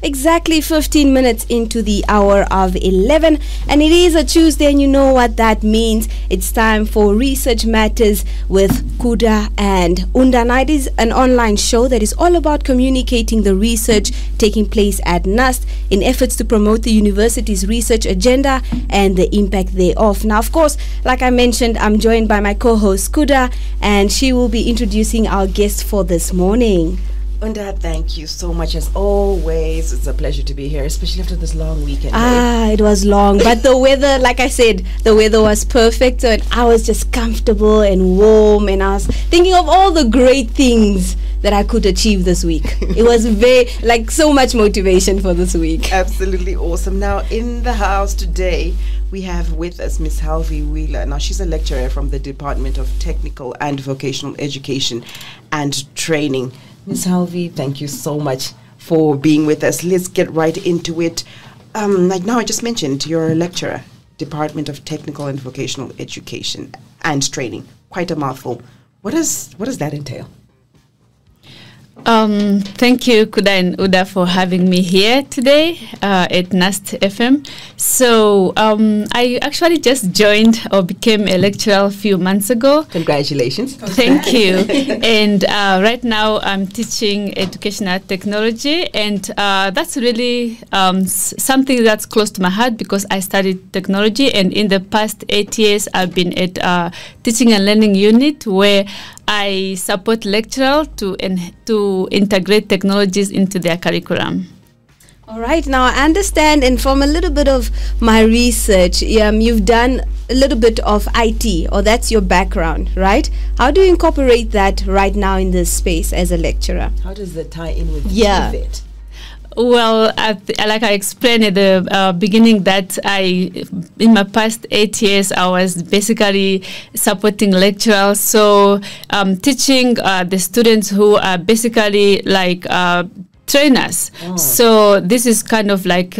Exactly 15 minutes into the hour of 11, and it is a Tuesday, and you know what that means. It's time for Research Matters with Kuda and Unda. Now, it is an online show that is all about communicating the research taking place at NUST in efforts to promote the university's research agenda and the impact thereof. Now, of course, like I mentioned, I'm joined by my co-host Kuda, and she will be introducing our guest for this morning. Unda, thank you so much as always. It's a pleasure to be here, especially after this long weekend. It was long, but the weather, like I said, the weather was perfect, so I was just comfortable and warm, and I was thinking of all the great things that I could achieve this week. It was so much motivation for this week. Absolutely awesome. Now, in the house today, we have with us Ms Helvi Wheeler. Now, she's a lecturer from the Department of Technical and Vocational Education and Training. Ms Helvi, thank you so much for being with us. Let's get right into it. Like now, I just mentioned you're a lecturer, Department of Technical and Vocational Education and Training. Quite a mouthful. What does that entail? Thank you, Kuda and Uda, for having me here today at NUST FM. So I actually just joined or became a lecturer a few months ago. Congratulations. Thank you. And right now I'm teaching educational technology, and that's really something that's close to my heart because I studied technology, and in the past 8 years I've been at teaching and learning unit where I support lecturers to integrate technologies into their curriculum. All right, now I understand, and from a little bit of my research, you've done a little bit of IT, or that's your background, right? How do you incorporate that right now in this space as a lecturer? How does that tie in with TVET? Well, like I explained at the beginning, that in my past 8 years, I was basically supporting lecturers, so teaching the students who are basically like trainers. So this is kind of like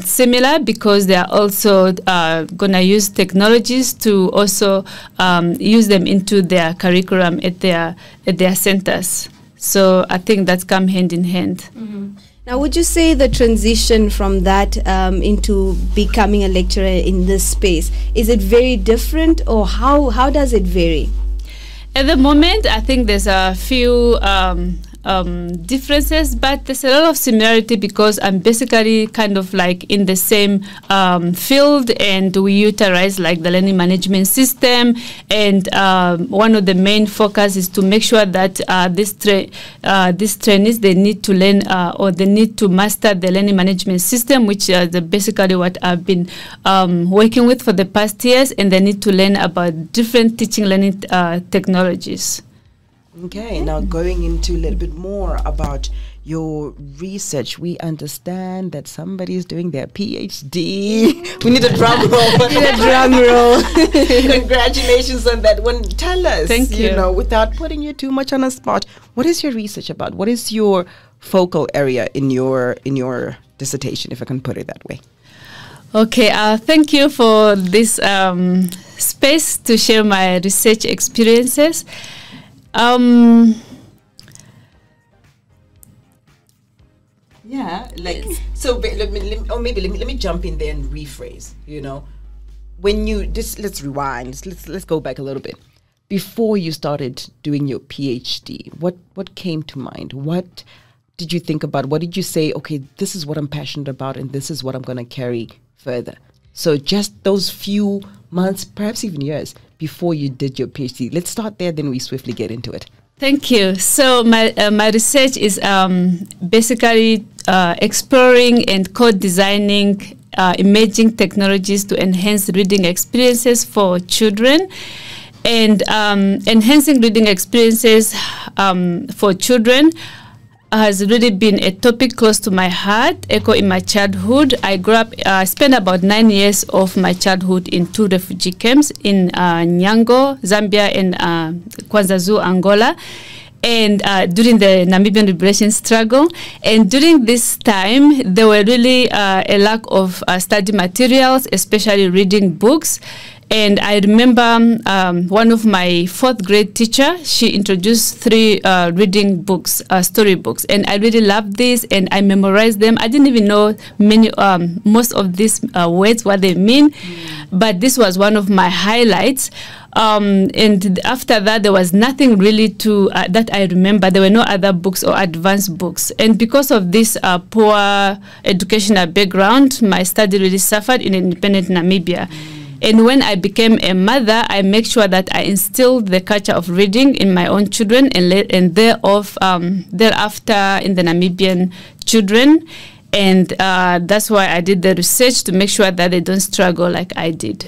similar because they are also gonna use technologies to also use them into their curriculum at their centers. So I think that's come hand in hand. Mm-hmm. Now, would you say the transition from that into becoming a lecturer in this space, is it very different, or how does it vary? At the moment, I think there's a few differences, but there's a lot of similarity because I'm basically kind of like in the same field, and we utilize like the learning management system, and one of the main focus is to make sure that these trainees, they need to learn or they need to master the learning management system, which is basically what I've been working with for the past years, and they need to learn about different teaching learning technologies. Okay, now going into a little bit more about your research, we understand that somebody is doing their PhD. We need a drum roll. Congratulations on that one. Tell us, Thank you. You know, without putting you too much on a spot, what is your research about? What is your focal area in your dissertation, if I can put it that way? Okay, thank you for this space to share my research experiences. Yeah, like so. Let me jump in there and rephrase. You know, when you let's rewind. Let's go back a little bit. Before you started doing your PhD, what came to mind? What did you think about? What did you say? Okay, this is what I'm passionate about, and this is what I'm going to carry further. So just those few months, perhaps even years before you did your PhD. Let's start there, then we swiftly get into it. Thank you. So my research is basically exploring and co-designing emerging technologies to enhance reading experiences for children. And enhancing reading experiences for children has really been a topic close to my heart. In my childhood, I grew up, spent about 9 years of my childhood in 2 refugee camps in Nyango, Zambia, and Kwanzazu, Angola, and during the Namibian liberation struggle. And during this time, there were really a lack of study materials, especially reading books. And I remember one of my 4th grade teacher, she introduced 3 reading books, story books. And I really loved this, and I memorized them. I didn't even know most of these words, what they mean. But this was one of my highlights. And after that, there was nothing really that I remember. There were no other books or advanced books. And because of this poor educational background, my study really suffered in independent Namibia. And when I became a mother, I make sure that I instilled the culture of reading in my own children and thereafter in the Namibian children. And that's why I did the research to make sure that they don't struggle like I did.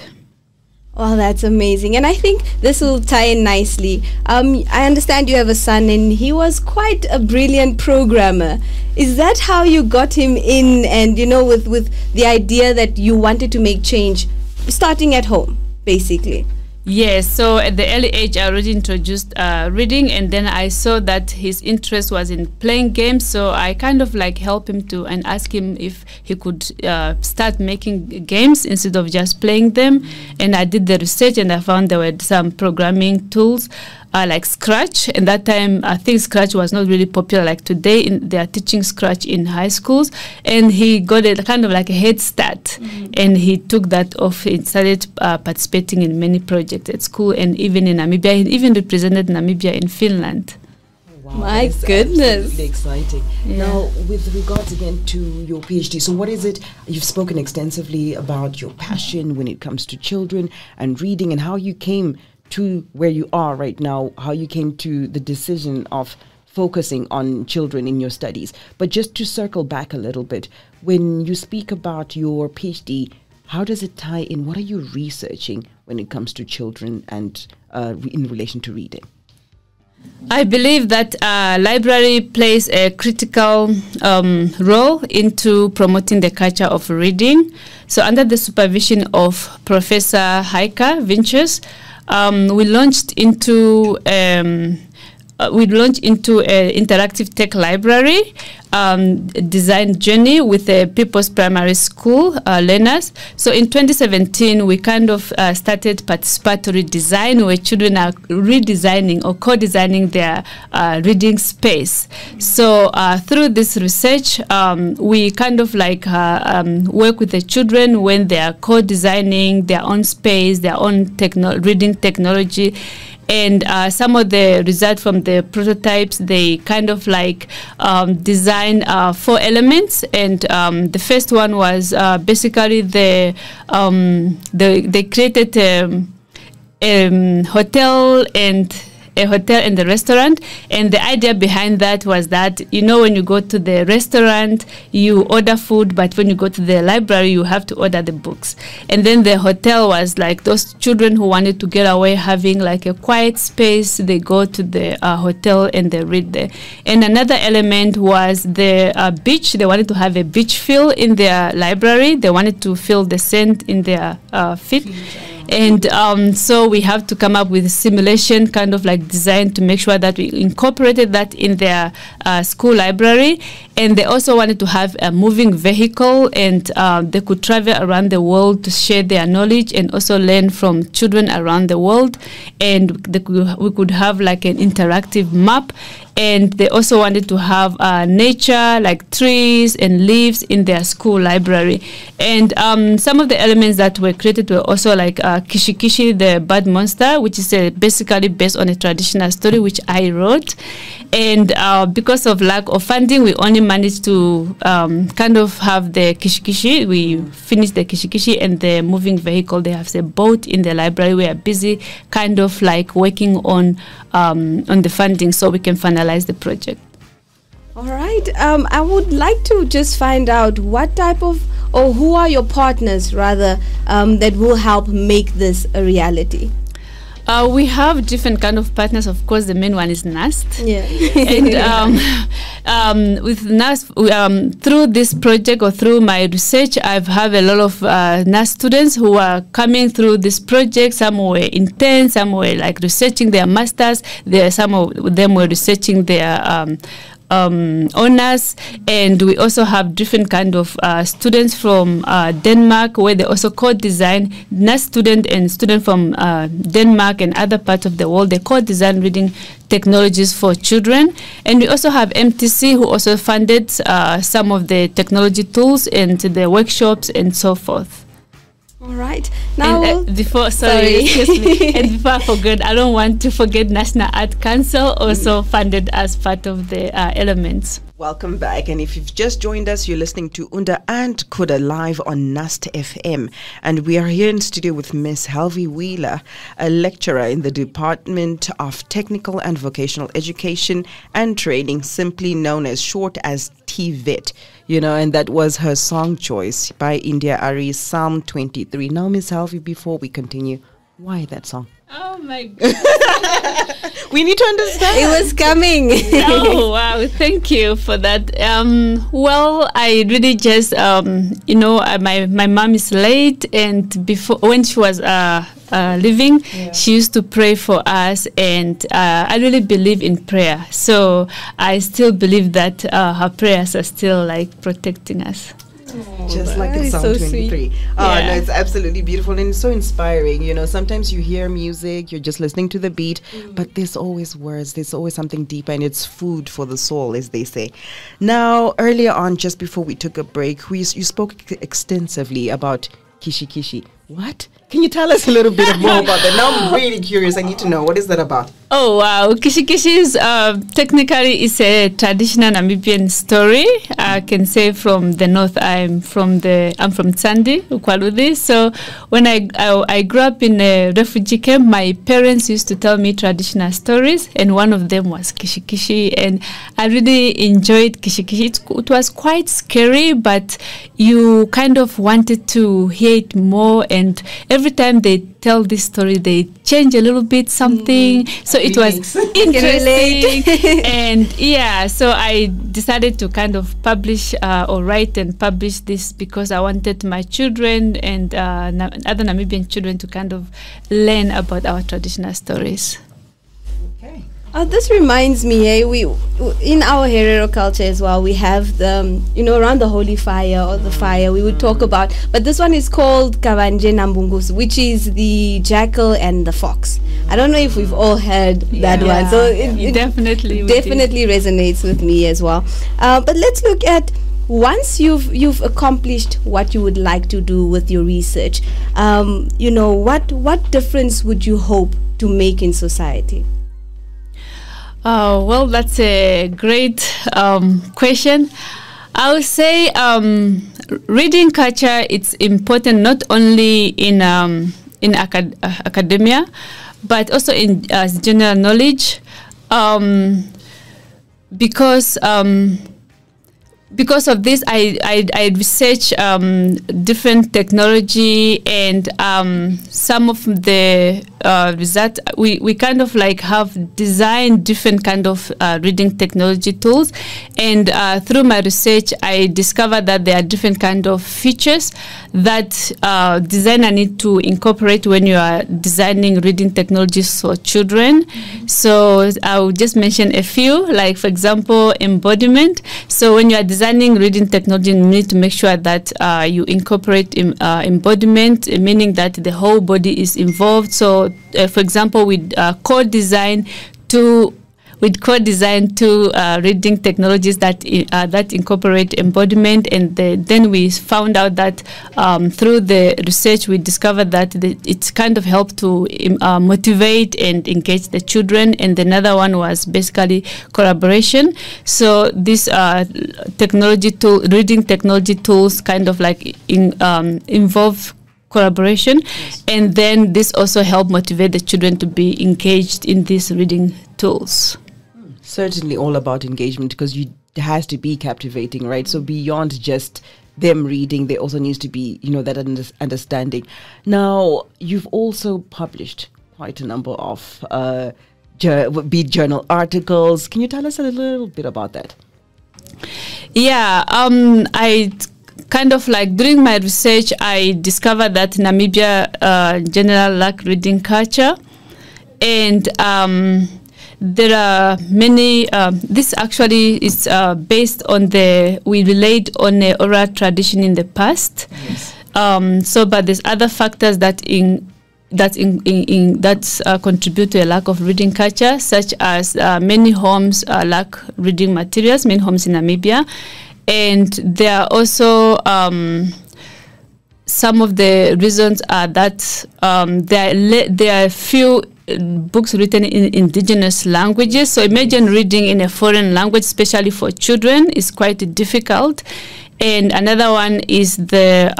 Well, that's amazing. And I think this will tie in nicely. I understand you have a son and he was quite a brilliant programmer. Is that how you got him in, and, you know, with the idea that you wanted to make change starting at home, basically? Yes, so at the early age, I already introduced reading, and then I saw that his interest was in playing games, so I kind of like helped him and ask him if he could start making games instead of just playing them. And I did the research, and I found there were some programming tools like Scratch. And that time, I think Scratch was not really popular like today. They are teaching Scratch in high schools, and he got a kind of like a head start, and he took that off. He started participating in many projects at school and even in Namibia. He even represented Namibia in Finland. Wow, my goodness. Absolutely exciting. Yeah. Now, with regards again to your PhD, so what is it? You've spoken extensively about your passion when it comes to children and reading, and how you came to where you are right now, how you came to the decision of focusing on children in your studies. But just to circle back a little bit, when you speak about your PhD, how does it tie in? What are you researching when it comes to children and in relation to reading? I believe that library plays a critical role into promoting the culture of reading. So under the supervision of Professor Heike Vincers, we launched into an interactive tech library design journey with the People's Primary School learners. So in 2017, we kind of started participatory design, where children are redesigning or co-designing their reading space. So through this research, we kind of like work with the children when they are co-designing their own space, their own reading technology. And some of the results from the prototypes, they kind of like design 4 elements. And the first one was basically they created a hotel and the restaurant. And the idea behind that was that, you know, when you go to the restaurant, you order food, but when you go to the library, you have to order the books. And then the hotel was like those children who wanted to get away, having like a quiet space, they go to the hotel and they read there. And another element was the beach. They wanted to have a beach feel in their library. They wanted to feel the sand in their feet. And so we have to come up with a simulation kind of like design to make sure that we incorporated that in their school library. And they also wanted to have a moving vehicle, and they could travel around the world to share their knowledge and also learn from children around the world. And we could have like an interactive map. And they also wanted to have nature, like trees and leaves, in their school library. And some of the elements that were created were also like Kishi, the bird monster, which is basically based on a traditional story which I wrote. And because of lack of funding, we only managed to kind of have the Kishi. We finished the Kishi and the moving vehicle. They have a boat in the library. We are busy kind of like working on the funding so we can finalize the project. All right. I would like to just find out what type of, or who are your partners rather, that will help make this a reality. We have different kind of partners. Of course, the main one is NUST. Yeah. And with NUST, through this project or through my research, I've had a lot of NUST students who are coming through this project. Some were interns, some were like researching their masters. Some of them were researching their honors, and we also have different kind of students from Denmark, where they also co-design. NUST student and student from Denmark and other parts of the world, they co-design reading technologies for children. And we also have MTC, who also funded some of the technology tools and the workshops and so forth. All right. Now, and, before excuse me. And before I forget, I don't want to forget National Art Council also funded as part of the elements. Welcome back, and if you've just joined us, you're listening to Unda and Kuda live on NUST FM, and we are here in studio with Ms Helvi Wheeler, a lecturer in the Department of Technical and Vocational Education and Training, simply known as short as TVET, and that was her song choice by India Ari's Psalm 23. Now, Ms Helvi, before we continue, why that song? Oh my God. We need to understand. It was coming. Oh, wow. Thank you for that. Well, I really just, my mom is late, and before, when she was living, she used to pray for us, and I really believe in prayer. So I still believe that her prayers are still like protecting us. Just like in Psalm 23. Oh, no, it's absolutely beautiful, and it's so inspiring. Sometimes you hear music, you're just listening to the beat, but there's always words, there's always something deeper, and it's food for the soul, as they say. Now, earlier on, just before we took a break, you spoke extensively about Kishi Kishi. What? Can you tell us a little bit more about that? Now I'm really curious. I need to know. What is that about? Oh, wow. Kishi Kishi is technically is a traditional Namibian story. I can say from the north. I'm from Tsandi, Ukwaludi. So when I grew up in a refugee camp, my parents used to tell me traditional stories, and one of them was Kishi Kishi, and I really enjoyed Kishi Kishi. It was quite scary, but you kind of wanted to hear it more, and every time they tell this story, they change a little bit something. So it was interesting. And so I decided to kind of publish or write and publish this because I wanted my children and other Namibian children to kind of learn about our traditional stories. This reminds me, we in our Herero culture as well, we have the, around the holy fire or the fire we would talk about, but this one is called Kavanje Nambungus, which is the jackal and the fox. I don't know if we've all heard that one, so it definitely resonates with me as well. But let's look at, once you've accomplished what you would like to do with your research, what difference would you hope to make in society? Oh, well, that's a great question. I would say reading culture, it's important not only in academia, but also in general knowledge, because of this, I research different technology, and some of the results, we kind of like have designed different kind of reading technology tools, and through my research, I discovered that there are different kind of features that designer need to incorporate when you are designing reading technologies for children. So I'll just mention a few, like for example, embodiment. So when you are designing reading technology, you need to make sure that you incorporate embodiment, meaning that the whole body is involved. So for example, with co-design two reading technologies that incorporate embodiment, and then we found out that through the research we discovered that it kind of helped to motivate and engage the children. And another one was basically collaboration. So these reading technology tools kind of like involve collaboration, and then this also help motivate the children to be engaged in these reading tools. Certainly all about engagement, because it has to be captivating, right? So beyond just them reading, there also needs to be, that understanding. Now, you've also published quite a number of journal articles. Can you tell us a little bit about that? Yeah, I kind of like during my research, I discovered that Namibia general lack reading culture, and there are many. This actually is based on we relied on a oral tradition in the past. Yes. But there's other factors that contribute to a lack of reading culture, such as many homes lack reading materials. Many homes in Namibia, and there are also some of the reasons are that there are few books written in indigenous languages. So imagine reading in a foreign language, especially for children, is quite difficult. And another one is the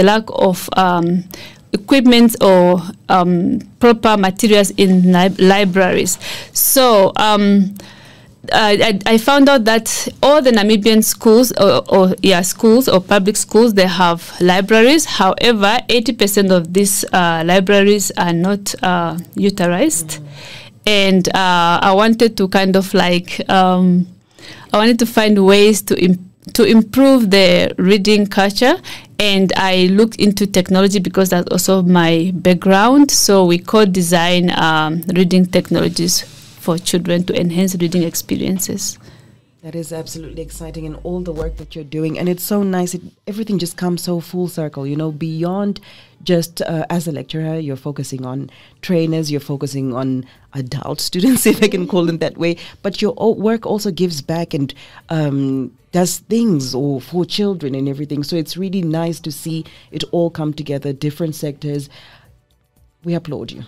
lack of equipment or proper materials in libraries. So I found out that all the Namibian schools schools or public schools, they have libraries. However, 80% of these libraries are not utilized. And I wanted to kind of like I wanted to find ways to improve the reading culture, and I looked into technology because that's also my background. So we co-design reading technologies for children to enhance reading experiences. That is absolutely exciting, and all the work that you're doing. And it's so nice. Everything just comes so full circle, you know, beyond just as a lecturer, you're focusing on trainers, you're focusing on adult students, if I can call them that way. But your work also gives back and does things for children and everything. So it's really nice to see it all come together, different sectors. We applaud you.